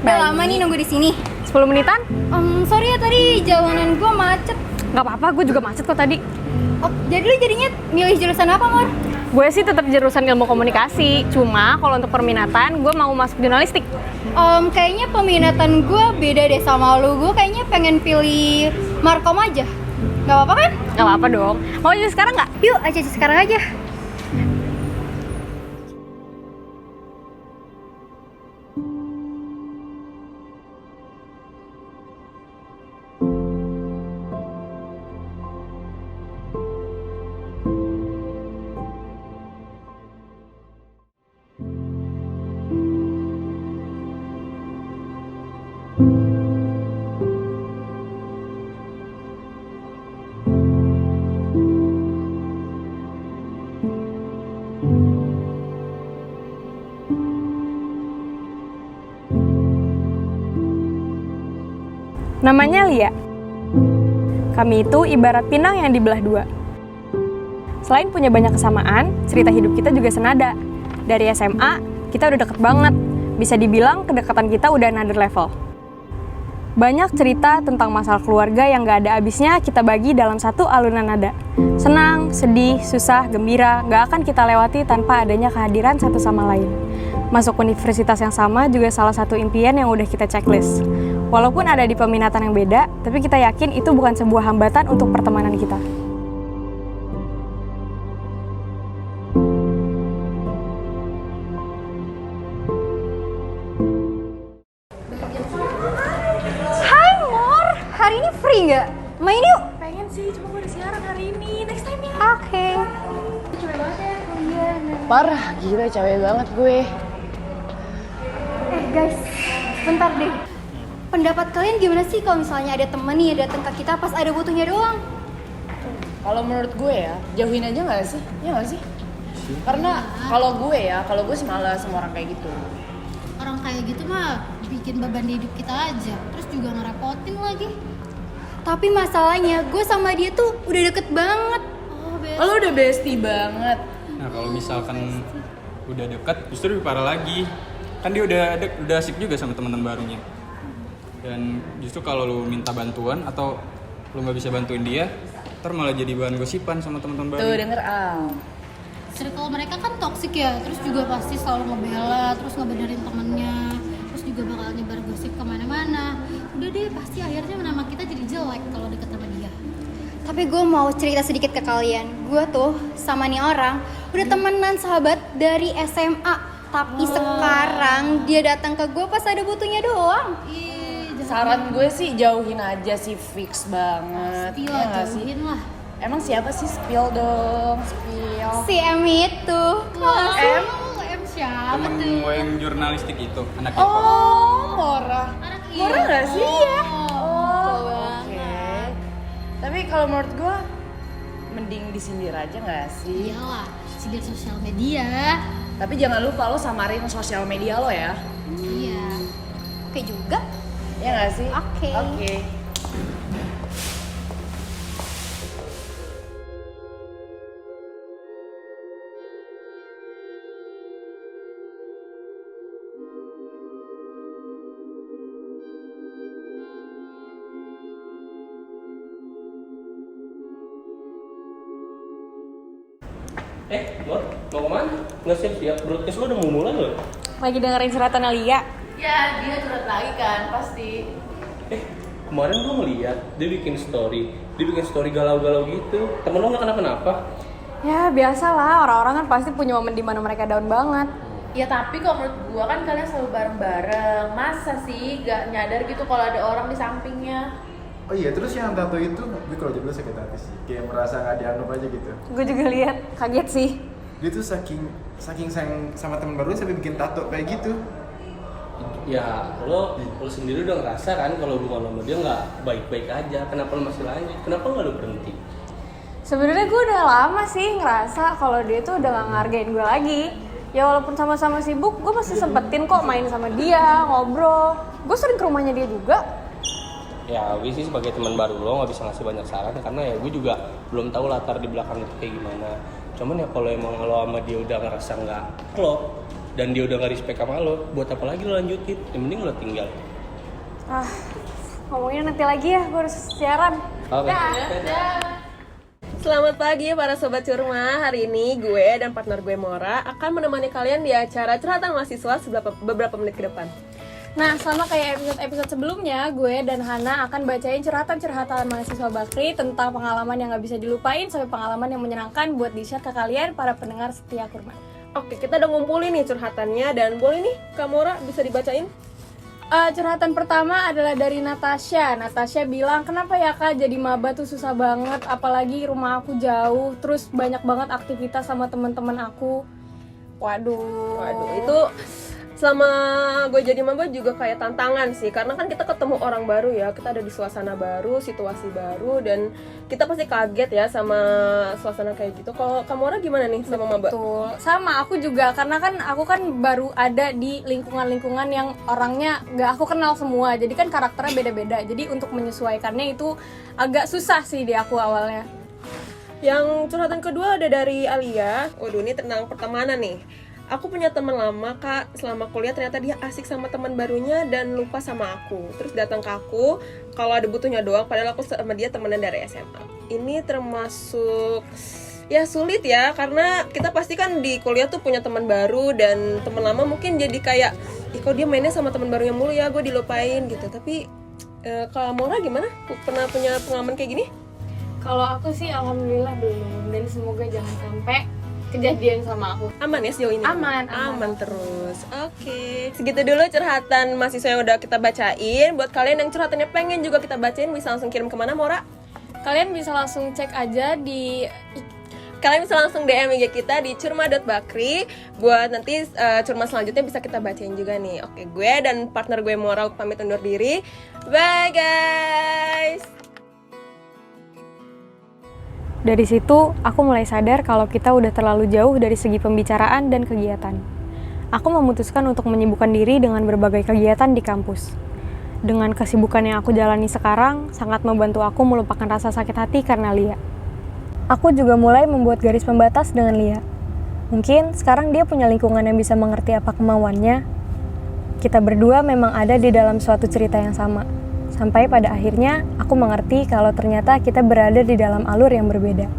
Udah lama nih nunggu di sini. 10 menitan? Sorry ya tadi jalanan gue macet. Gak apa-apa, gue juga macet kok tadi. Oh, jadi lu jadinya milih jurusan apa, Mor? Gue sih tetap jurusan ilmu komunikasi. Cuma kalau untuk perminatan, gue mau masuk jurnalistik. Kayaknya peminatan gue beda deh sama lu. Gue kayaknya pengen pilih Markom aja. Gak apa-apa kan? Gak apa-apa dong. Mau jadi sekarang nggak? Yuk, aja sekarang aja. Namanya Lia. Kami itu ibarat pinang yang dibelah dua. Selain punya banyak kesamaan, cerita hidup kita juga senada. Dari SMA, kita udah deket banget. Bisa dibilang kedekatan kita udah another level. Banyak cerita tentang masalah keluarga yang gak ada habisnya kita bagi dalam satu alunan nada. Senang, sedih, susah, gembira, gak akan kita lewati tanpa adanya kehadiran satu sama lain. Masuk universitas yang sama juga salah satu impian yang udah kita checklist. Walaupun ada di peminatan yang beda, tapi kita yakin itu bukan sebuah hambatan untuk pertemanan kita. Hai, Mor. Hari ini free nggak? Main yuk. Pengen sih, cuma gue ada siaran hari ini. Next time ya. Oke. Parah, gila cewek banget gue. Guys, bentar deh. Pendapat kalian gimana sih kalau misalnya ada temen nih datang ke kita pas ada butuhnya doang? Kalau menurut gue ya, jauhin aja nggak sih? Ya nggak sih? Karena kalau gue sih malas sama orang kayak gitu. Orang kayak gitu mah bikin beban di hidup kita aja, terus juga ngerepotin lagi. Tapi masalahnya gue sama dia tuh udah deket banget. Lo udah bestie banget. Nah kalau misalkan udah deket, justru lebih parah lagi. Kan dia udah asik juga sama teman-teman barunya. Dan justru kalau lu minta bantuan atau lu nggak bisa bantuin dia, ntar malah jadi bahan gosipan sama teman-teman baru. Tuh denger Al. Circle mereka kan toksik ya, terus juga pasti selalu ngebela, terus ngebenerin temennya, terus juga bakal nyebar gosip kemana-mana. Udah deh, pasti akhirnya nama kita jadi jelek kalau deket sama dia. Tapi gue mau cerita sedikit ke kalian. Gue tuh sama nih orang udah temenan sahabat dari SMA. Tapi sekarang dia datang ke gue pas ada butuhnya doang. Saran gue sih jauhin aja sih, fix banget. Pasti Ya lah, nggak sih? jauhin lah. Emang siapa sih? Spill dong, spill. Si M itu. M siapa Temen tuh? gue yang jurnalistik itu, anak IPA. Oh, Mora. Anak Mora nggak sih? Iya. Oh, oke. Tapi kalau menurut gue, mending disindir aja nggak sih? Iyalah, sindir sosial media. Tapi jangan lupa lo samarin sosial media lo ya. Iya. Oke juga. Ya nggak sih? Oke. Oke. Mor, mau kemana? Nggak siap-siap, broadcast lo udah mau mulai loh. Lagi dengerin curhatan Lia. Ya, dia curhat lagi kan, pasti. Kemarin gue ngeliat, dia bikin story galau-galau gitu. Temen lo nggak kenapa-napa? Ya biasalah, orang-orang kan pasti punya momen di mana mereka down banget. Ya tapi kalau menurut gua kan kalian selalu bareng-bareng. Masa sih gak nyadar gitu kalau ada orang di sampingnya? Oh iya, terus yang tato itu, gue kalau jadi sakit hati sih. Kayak merasa gak dianggap aja gitu. Gue juga lihat, kaget sih. Dia tuh saking sayang sama teman baru sampai bikin tato kayak gitu. Ya lo sendiri udah ngerasa kan kalau hubungan sama dia nggak baik-baik aja. Kenapa lo masih lanjut? Kenapa nggak lo berhenti? Sebenarnya gue udah lama sih ngerasa kalau dia tuh udah gak ngehargain gue lagi. Ya walaupun sama-sama sibuk, gue masih sempetin kok main sama dia, ngobrol. Gue sering ke rumahnya dia juga. Ya gue sih sebagai teman baru lo nggak bisa ngasih banyak saran karena ya gue juga belum tahu latar di belakang itu kayak gimana. Cuman ya kalau emang lo sama dia udah ngerasa nggak klop, dan dia udah gak respect sama lo, buat apa lagi lo lanjutin? Yang penting lo tinggal. Ngomongin nanti lagi ya, gue harus siaran. Oke. Selamat pagi para Sobat Curma. Hari ini gue dan partner gue Mora akan menemani kalian di acara curhatan mahasiswa beberapa menit ke depan. Nah, sama kayak episode sebelumnya, gue dan Hana akan bacain curhatan mahasiswa Bakri tentang pengalaman yang gak bisa dilupain sampai pengalaman yang menyenangkan buat di-share ke kalian para pendengar setia Kurma. Oke, kita udah ngumpulin nih curhatannya dan boleh nih Kak Mora bisa dibacain? Curhatan pertama adalah dari Natasha. Natasha bilang, kenapa ya Kak jadi maba tuh susah banget, apalagi rumah aku jauh, terus banyak banget aktivitas sama teman-teman aku. Waduh, Itu selama gue jadi maba juga kayak tantangan sih, karena kan kita ketemu orang baru ya, kita ada di suasana baru, situasi baru, dan kita pasti kaget ya sama suasana kayak gitu. Kalau Kak Mora gimana nih sama maba? Betul, sama aku juga, karena kan aku kan baru ada di lingkungan-lingkungan yang orangnya gak aku kenal semua, jadi kan karakternya beda-beda, jadi untuk menyesuaikannya itu agak susah sih di aku awalnya. Yang curhatan kedua ada dari Alia. Waduh, ini tentang pertemanan nih. Aku punya teman lama Kak, selama kuliah ternyata dia asik sama teman barunya dan lupa sama aku. Terus datang ke aku kalau ada butuhnya doang, padahal aku sama dia temenan dari SMA. Ini termasuk ya sulit ya, karena kita pasti kan di kuliah tuh punya teman baru, dan teman lama mungkin jadi kayak, ih kok dia mainnya sama teman barunya mulu ya, gue dilupain gitu. Tapi kalau Mora gimana? Pernah punya pengalaman kayak gini? Kalau aku sih alhamdulillah belum, dan semoga jangan sampai kejadian sama aku. Aman ya sejauh ini? Aman. Terus. Oke. Segitu dulu curhatan mahasiswa yang udah kita bacain. Buat kalian yang curhatannya pengen juga kita bacain, bisa langsung kirim kemana, Mora? Kalian bisa langsung cek aja di Kalian bisa langsung DM IG kita di curma.bakri. Buat nanti curma selanjutnya bisa kita bacain juga nih. Oke, gue dan partner gue Mora pamit undur diri. Bye guys. Dari situ, aku mulai sadar kalau kita udah terlalu jauh dari segi pembicaraan dan kegiatan. Aku memutuskan untuk menyibukkan diri dengan berbagai kegiatan di kampus. Dengan kesibukan yang aku jalani sekarang, sangat membantu aku melupakan rasa sakit hati karena Lia. Aku juga mulai membuat garis pembatas dengan Lia. Mungkin sekarang dia punya lingkungan yang bisa mengerti apa kemauannya. Kita berdua memang ada di dalam suatu cerita yang sama. Sampai pada akhirnya, aku mengerti kalau ternyata kita berada di dalam alur yang berbeda.